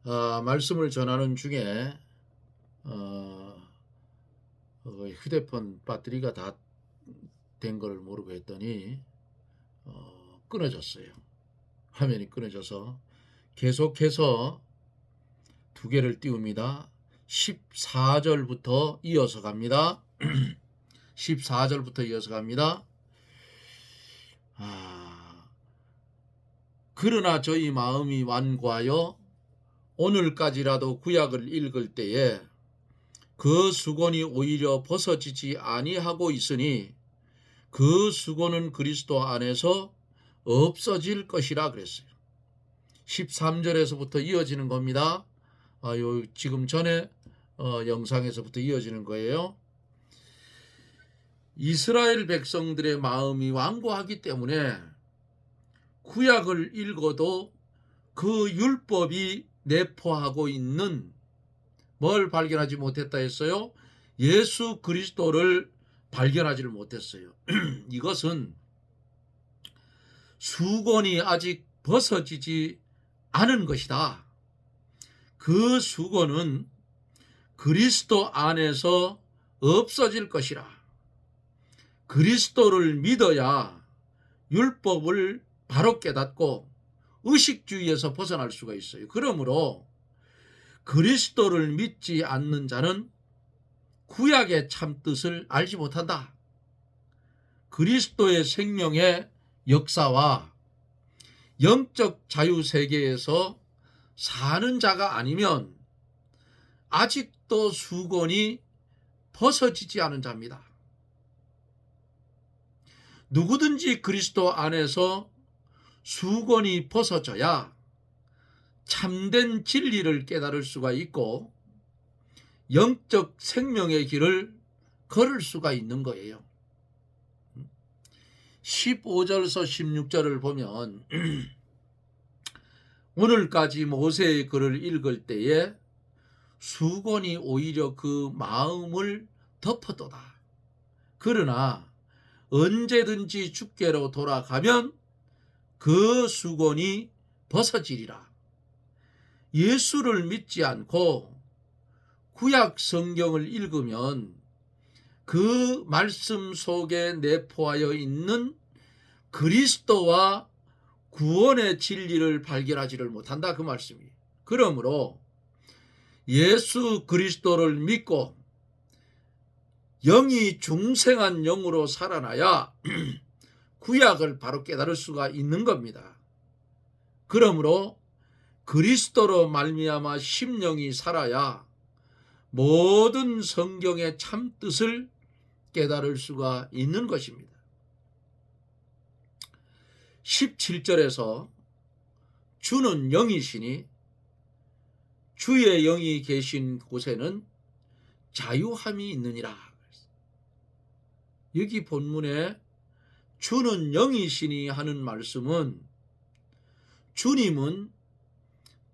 말씀을 전하는 중에 휴대폰 배터리가 다 된 걸 모르고 했더니 끊어졌어요. 화면이 끊어져서 계속해서 두 개를 띄웁니다. 14절부터 이어서 갑니다. 14절부터 이어서 갑니다. 그러나 저희 마음이 완고하여 오늘까지라도 구약을 읽을 때에 그 수건이 오히려 벗어지지 아니하고 있으니 그 수건은 그리스도 안에서 없어질 것이라 그랬어요. 13절에서부터 이어지는 겁니다. 지금 전에 영상에서부터 이어지는 거예요. 이스라엘 백성들의 마음이 완고하기 때문에 구약을 읽어도 그 율법이 내포하고 있는 뭘 발견하지 못했다 했어요? 예수 그리스도를 발견하지를 못했어요. 이것은 수건이 아직 벗어지지 않은 것이다. 그 수건은 그리스도 안에서 없어질 것이라. 그리스도를 믿어야 율법을 바로 깨닫고 의식주의에서 벗어날 수가 있어요. 그러므로 그리스도를 믿지 않는 자는 구약의 참뜻을 알지 못한다. 그리스도의 생명의 역사와 영적 자유세계에서 사는 자가 아니면 아직도 수건이 벗어지지 않은 자입니다. 누구든지 그리스도 안에서 수건이 벗어져야 참된 진리를 깨달을 수가 있고 영적 생명의 길을 걸을 수가 있는 거예요. 15절에서 16절을 보면 오늘까지 모세의 글을 읽을 때에 수건이 오히려 그 마음을 덮어도다. 그러나 언제든지 주께로 돌아가면 그 수건이 벗어지리라. 예수를 믿지 않고 구약 성경을 읽으면 그 말씀 속에 내포하여 있는 그리스도와 구원의 진리를 발견하지를 못한다, 그 말씀이에요. 그러므로 예수 그리스도를 믿고 영이 중생한 영으로 살아나야 구약을 바로 깨달을 수가 있는 겁니다. 그러므로 그리스도로 말미암아 심령이 살아야 모든 성경의 참뜻을 깨달을 수가 있는 것입니다. 17절에서 주는 영이시니 주의 영이 계신 곳에는 자유함이 있느니라. 여기 본문에 주는 영이시니 하는 말씀은 주님은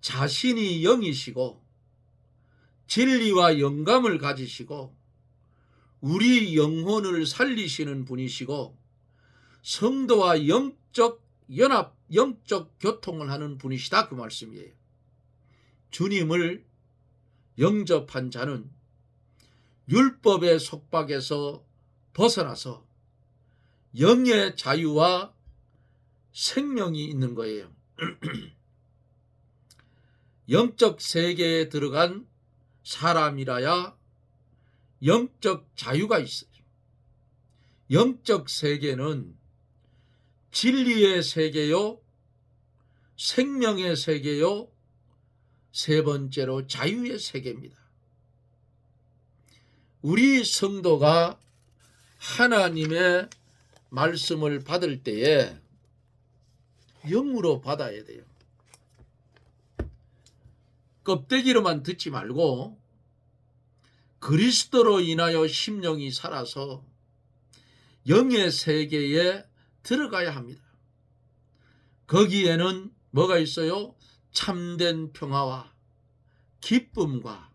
자신이 영이시고 진리와 영감을 가지시고 우리 영혼을 살리시는 분이시고 성도와 영적 연합, 영적 교통을 하는 분이시다, 그 말씀이에요. 주님을 영접한 자는 율법의 속박에서 벗어나서 영의 자유와 생명이 있는 거예요. 영적 세계에 들어간 사람이라야 영적 자유가 있어요. 영적 세계는 진리의 세계요, 생명의 세계요, 세 번째로 자유의 세계입니다. 우리 성도가 하나님의 말씀을 받을 때에 영으로 받아야 돼요. 껍데기로만 듣지 말고 그리스도로 인하여 심령이 살아서 영의 세계에 들어가야 합니다. 거기에는 뭐가 있어요? 참된 평화와 기쁨과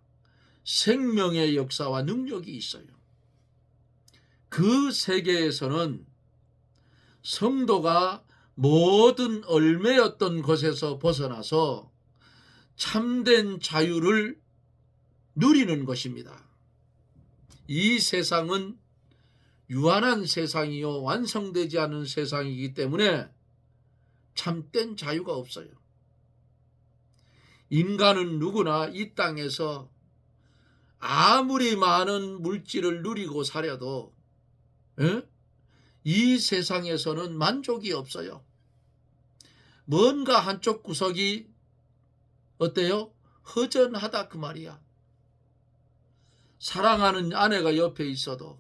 생명의 역사와 능력이 있어요. 그 세계에서는 성도가 모든 얽매였던 것에서 벗어나서 참된 자유를 누리는 것입니다. 이 세상은 유한한 세상이요 완성되지 않은 세상이기 때문에 참된 자유가 없어요. 인간은 누구나 이 땅에서 아무리 많은 물질을 누리고 살아도 이 세상에서는 만족이 없어요. 뭔가 한쪽 구석이 어때요? 허전하다 그 말이야. 사랑하는 아내가 옆에 있어도,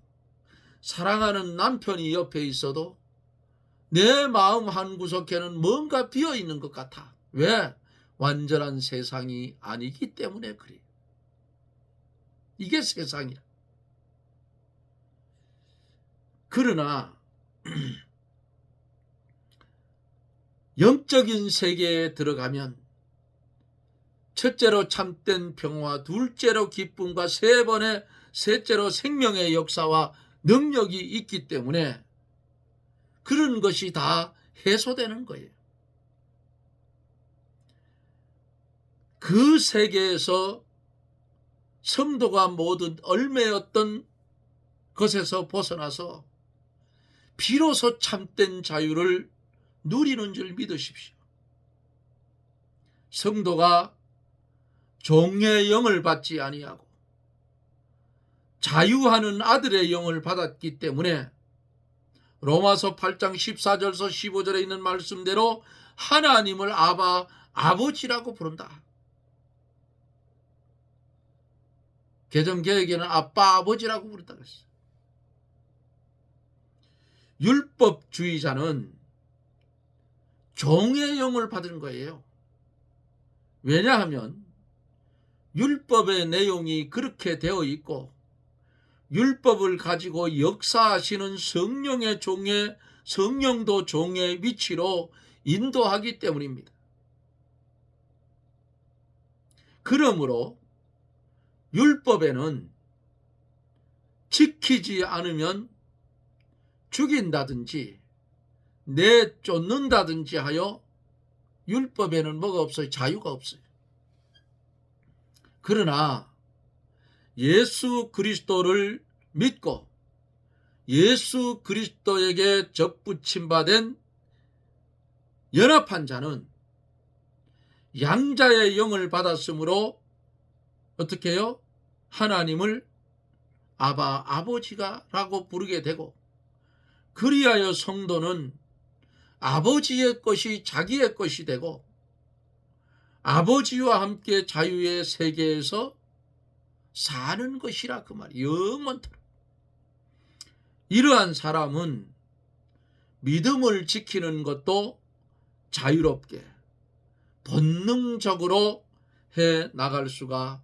사랑하는 남편이 옆에 있어도 내 마음 한구석에는 뭔가 비어있는 것 같아. 왜? 완전한 세상이 아니기 때문에 그래. 이게 세상이야. 그러나 영적인 세계에 들어가면 첫째로 참된 평화, 둘째로 기쁨과 셋째로 생명의 역사와 능력이 있기 때문에 그런 것이 다 해소되는 거예요. 그 세계에서 성도가 모든 얽매였던 것에서 벗어나서 비로소 참된 자유를 누리는 줄 믿으십시오. 성도가 종의 영을 받지 아니하고 자유하는 아들의 영을 받았기 때문에 로마서 8장 14절에서 15절에 있는 말씀대로 하나님을 아버지라고 부른다. 개정개혁에는 아빠 아버지라고 부른다고 했어요. 율법주의자는 종의 영을 받은 거예요. 왜냐하면 율법의 내용이 그렇게 되어 있고 율법을 가지고 역사하시는 성령도 종의 위치로 인도하기 때문입니다. 그러므로 율법에는 지키지 않으면 죽인다든지 내쫓는다든지 하여 율법에는 뭐가 없어요? 자유가 없어요. 그러나 예수 그리스도를 믿고 예수 그리스도에게 접붙임받은 연합한 자는 양자의 영을 받았으므로 어떻게 해요? 하나님을 아버지가라고 부르게 되고 그리하여 성도는 아버지의 것이 자기의 것이 되고 아버지와 함께 자유의 세계에서 사는 것이라 그 말이에요. 영원토록. 이러한 사람은 믿음을 지키는 것도 자유롭게 본능적으로 해 나갈 수가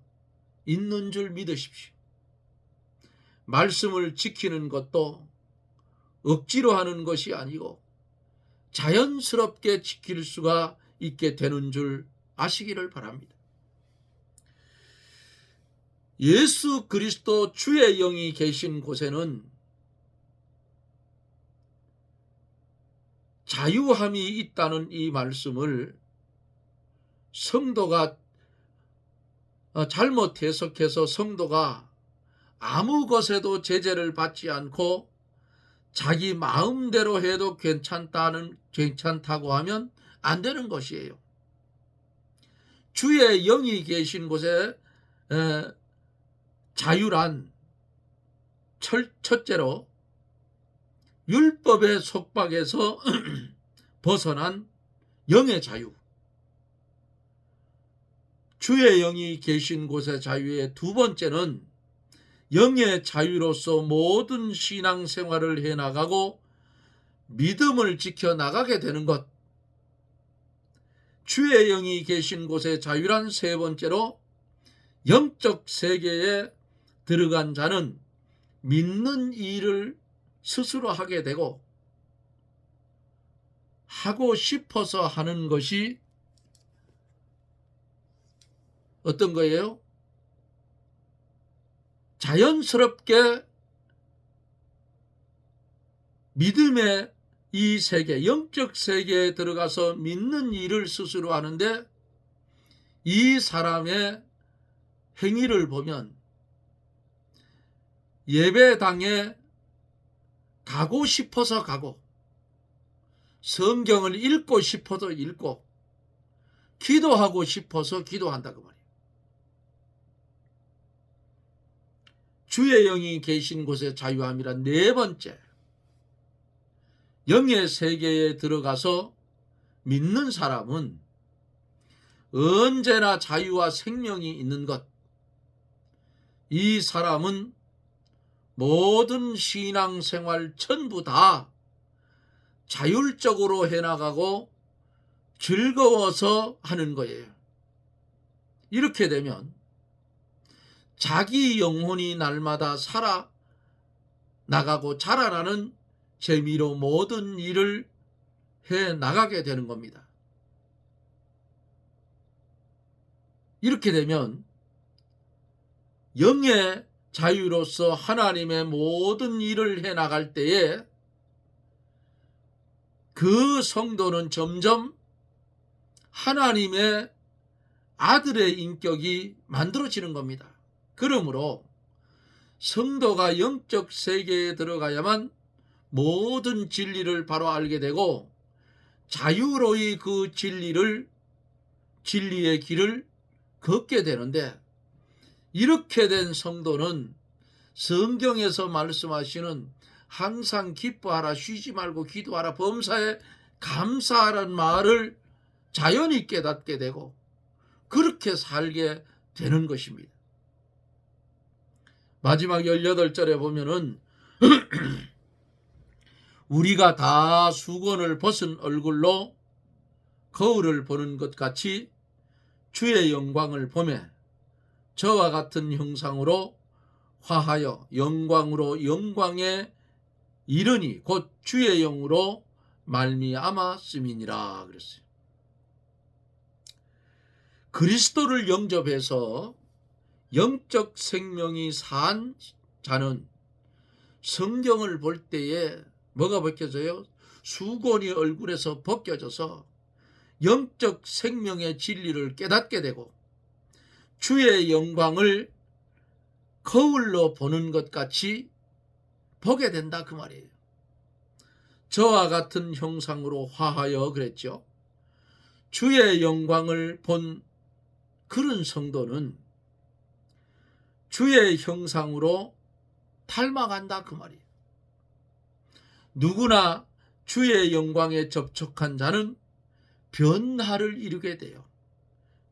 있는 줄 믿으십시오. 말씀을 지키는 것도 억지로 하는 것이 아니고 자연스럽게 지킬 수가 있게 되는 줄 아시기를 바랍니다. 예수 그리스도 주의 영이 계신 곳에는 자유함이 있다는 이 말씀을 성도가 잘못 해석해서 성도가 아무 것에도 제재를 받지 않고 자기 마음대로 해도 괜찮다고 하면 안 되는 것이에요. 주의 영이 계신 곳에 자유란 첫째로 율법의 속박에서 벗어난 영의 자유, 주의 영이 계신 곳의 자유의 두 번째는 영의 자유로서 모든 신앙생활을 해나가고 믿음을 지켜나가게 되는 것, 주의 영이 계신 곳의 자유란 세 번째로 영적 세계에 들어간 자는 믿는 일을 스스로 하게 되고 하고 싶어서 하는 것이 어떤 거예요? 자연스럽게 믿음의 이 세계, 영적 세계에 들어가서 믿는 일을 스스로 하는데 이 사람의 행위를 보면 예배당에 가고 싶어서 가고 성경을 읽고 싶어서 읽고 기도하고 싶어서 기도한다고 말이에요. 주의 영이 계신 곳에 자유함이란 네 번째, 영의 세계에 들어가서 믿는 사람은 언제나 자유와 생명이 있는 것. 이 사람은 모든 신앙생활 전부 다 자율적으로 해나가고 즐거워서 하는 거예요. 이렇게 되면 자기 영혼이 날마다 살아나가고 자라나는 재미로 모든 일을 해나가게 되는 겁니다. 이렇게 되면 영의 자유로서 하나님의 모든 일을 해나갈 때에 그 성도는 점점 하나님의 아들의 인격이 만들어지는 겁니다. 그러므로 성도가 영적 세계에 들어가야만 모든 진리를 바로 알게 되고 자유로이 그 진리의 길을 걷게 되는데, 이렇게 된 성도는 성경에서 말씀하시는 항상 기뻐하라, 쉬지 말고 기도하라, 범사에 감사하라는 말을 자연히 깨닫게 되고 그렇게 살게 되는 것입니다. 마지막 18절에 보면은 우리가 다 수건을 벗은 얼굴로 거울을 보는 것 같이 주의 영광을 보매 저와 같은 형상으로 화하여 영광으로 영광에 이르니 곧 주의 영으로 말미암았음이니라 그랬어요. 그리스도를 영접해서 영적 생명이 산 자는 성경을 볼 때에 뭐가 벗겨져요? 수건이 얼굴에서 벗겨져서 영적 생명의 진리를 깨닫게 되고 주의 영광을 거울로 보는 것 같이 보게 된다 그 말이에요. 저와 같은 형상으로 화하여 그랬죠. 주의 영광을 본 그런 성도는 주의 형상으로 닮아간다 그 말이에요. 누구나 주의 영광에 접촉한 자는 변화를 이루게 돼요.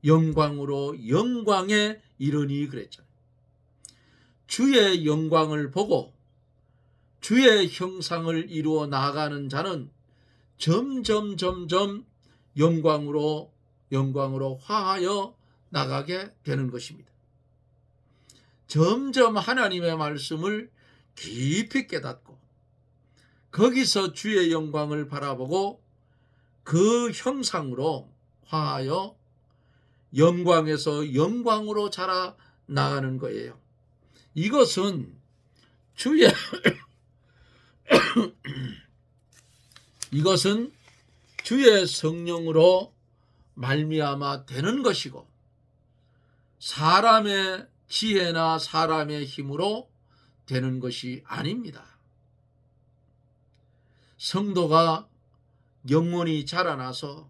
영광으로 영광에 이르니 그랬잖아요. 주의 영광을 보고 주의 형상을 이루어 나아가는 자는 점점 영광으로 화하여 나가게 되는 것입니다. 점점 하나님의 말씀을 깊이 깨닫고 거기서 주의 영광을 바라보고 그 형상으로 화하여 영광에서 영광으로 자라나가는 거예요. 이것은 주의 성령으로 말미암아 되는 것이고 사람의 지혜나 사람의 힘으로 되는 것이 아닙니다. 성도가 영혼이 자라나서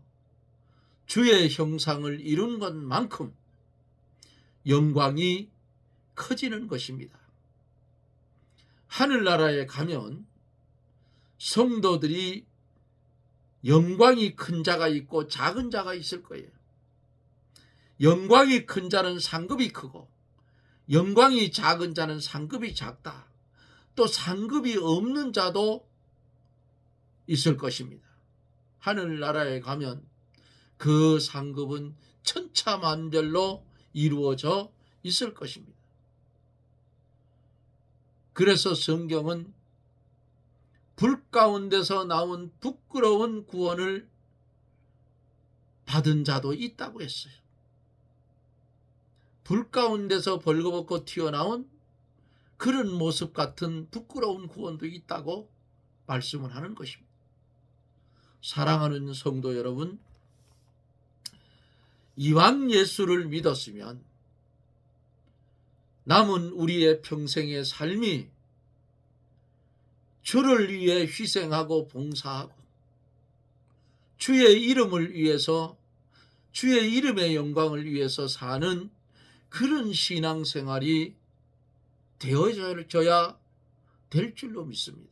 주의 형상을 이룬 것만큼 영광이 커지는 것입니다. 하늘나라에 가면 성도들이 영광이 큰 자가 있고 작은 자가 있을 거예요. 영광이 큰 자는 상급이 크고 영광이 작은 자는 상급이 작다. 또 상급이 없는 자도 있을 것입니다. 하늘나라에 가면 그 상급은 천차만별로 이루어져 있을 것입니다. 그래서 성경은 불 가운데서 나온 부끄러운 구원을 받은 자도 있다고 했어요. 불 가운데서 벌거벗고 튀어나온 그런 모습 같은 부끄러운 구원도 있다고 말씀을 하는 것입니다. 사랑하는 성도 여러분, 이왕 예수를 믿었으면 남은 우리의 평생의 삶이 주를 위해 희생하고 봉사하고 주의 이름을 위해서, 주의 이름의 영광을 위해서 사는 그런 신앙생활이 되어져야 될 줄로 믿습니다.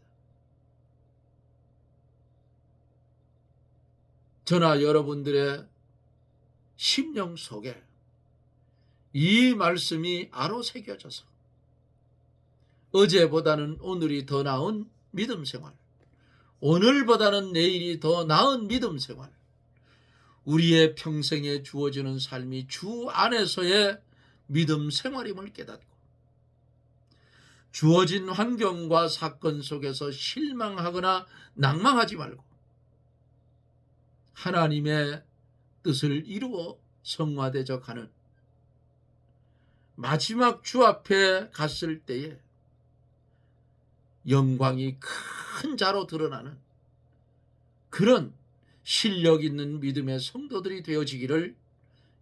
저나 여러분들의 심령 속에 이 말씀이 아로 새겨져서 어제보다는 오늘이 더 나은 믿음 생활, 오늘보다는 내일이 더 나은 믿음 생활, 우리의 평생에 주어지는 삶이 주 안에서의 믿음 생활임을 깨닫고 주어진 환경과 사건 속에서 실망하거나 낭망하지 말고 하나님의 뜻을 이루어 성화되어 가는 마지막 주 앞에 갔을 때에 영광이 큰 자로 드러나는 그런 실력 있는 믿음의 성도들이 되어지기를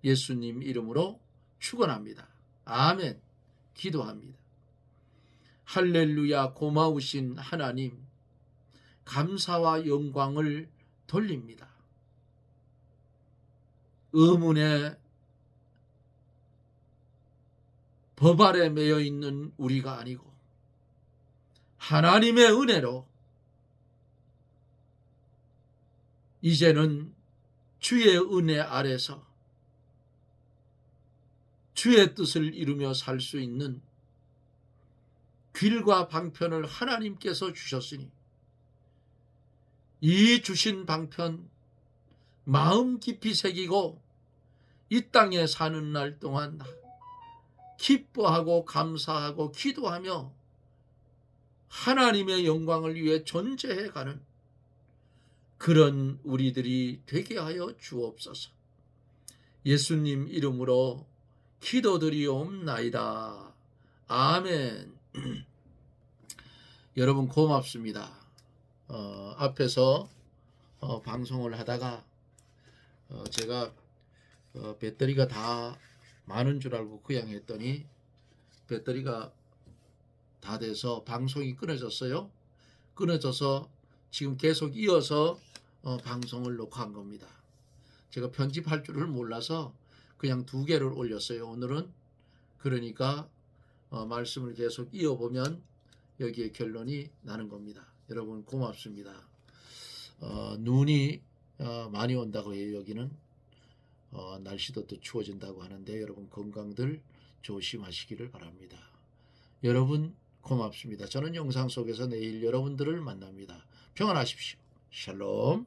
예수님 이름으로 축원합니다. 아멘. 기도합니다. 할렐루야. 고마우신 하나님, 감사와 영광을 돌립니다. 의문의 법 아래 매여 있는 우리가 아니고 하나님의 은혜로 이제는 주의 은혜 아래서 주의 뜻을 이루며 살 수 있는 길과 방편을 하나님께서 주셨으니 이 주신 방편 마음 깊이 새기고 이 땅에 사는 날 동안 기뻐하고 감사하고 기도하며 하나님의 영광을 위해 존재해가는 그런 우리들이 되게 하여 주옵소서. 예수님 이름으로 기도드리옵나이다. 아멘. 여러분 고맙습니다. 앞에서 방송을 하다가 제가 배터리가 다 많은 줄 알고 그냥 했더니 배터리가 다 돼서 방송이 끊어졌어요. 끊어져서 지금 계속 이어서 방송을 녹화한 겁니다. 제가 편집할 줄을 몰라서 그냥 2개를 올렸어요. 오늘은. 그러니까 말씀을 계속 이어보면 여기에 결론이 나는 겁니다. 여러분 고맙습니다. 눈이 많이 온다고 해요. 여기는 날씨도 또 추워진다고 하는데 여러분 건강들 조심하시기를 바랍니다. 여러분 고맙습니다. 저는 영상 속에서 내일 여러분들을 만납니다. 평안하십시오. 샬롬.